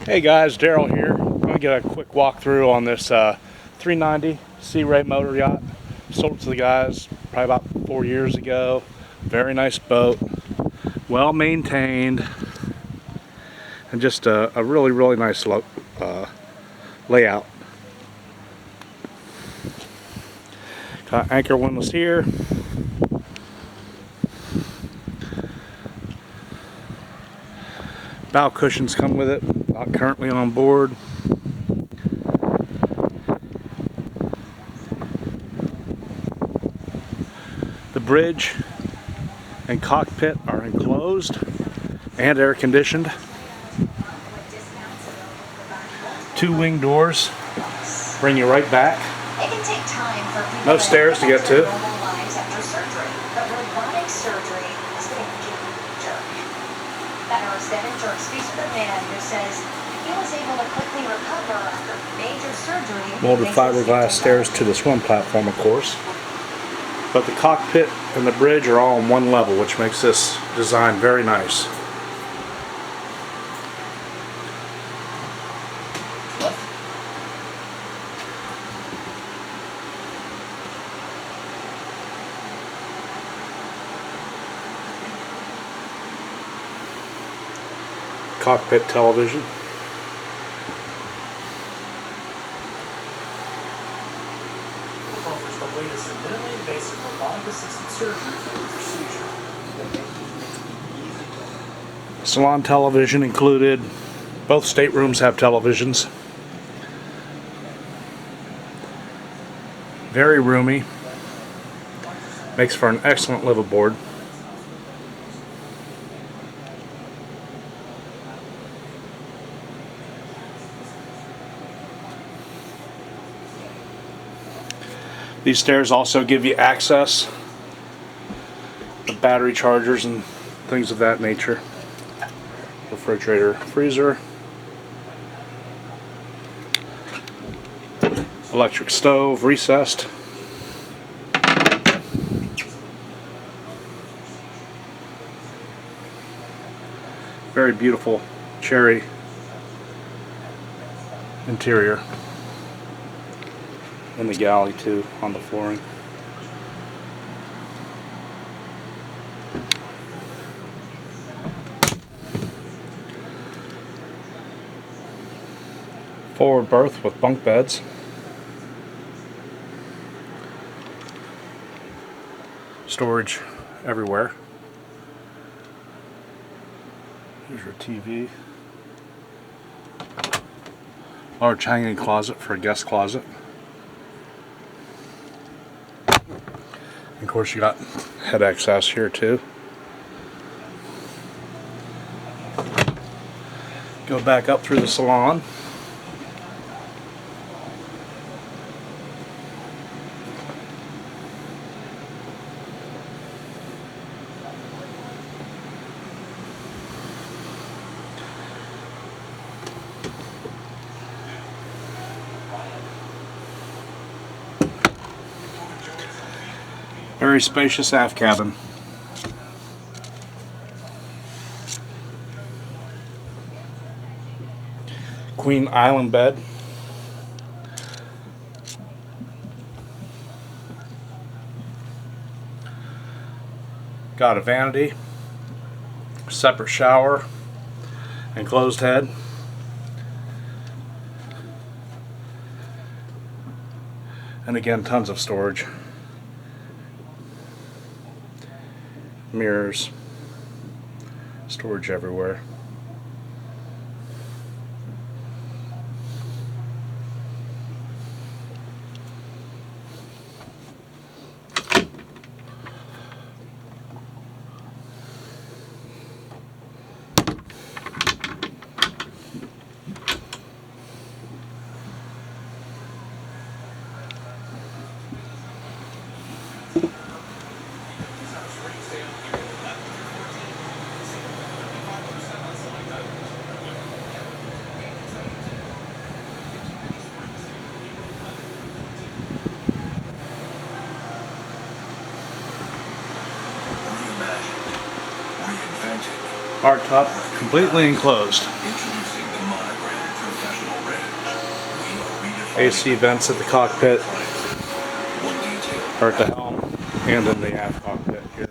Hey guys, Daryl here. I'm going to get a quick walkthrough on this 390 Sea Ray Motor Yacht. Sold it to the guys probably about 4 years ago. Very nice boat, well maintained, and just a really nice layout. Got anchor windlass here. Bow cushions come with it, not currently on board. The bridge and cockpit are enclosed and air conditioned. 2 wing doors bring you right back. No stairs to get to. That anesthetic jerk speaks to the man who says he was able to quickly recover after major surgery. Molded fiberglass stairs to the swim platform, of course. But the cockpit and the bridge are all on one level, which makes this design very nice. Cockpit television. Offers the latest in minimally invasive robotic-assisted surgery for the procedure. Salon television included. Both staterooms have televisions. Very roomy. Makes for an excellent liveaboard. These stairs also give you access to battery chargers and things of that nature. Refrigerator, freezer, electric stove, recessed. Very beautiful cherry interior. In the galley too, on the flooring. Forward berth with bunk beds. Storage everywhere. Here's your TV. Large hanging closet for a guest closet. Of course, you got head access here too. Go back up through the salon. Very spacious aft cabin. Queen island bed. Got a vanity, separate shower, and closed head. And again, tons of storage. Mirrors, storage everywhere. Hardtop, completely enclosed. Introducing the monogram AC vents at the cockpit, or at the helm, and in the aft cockpit here.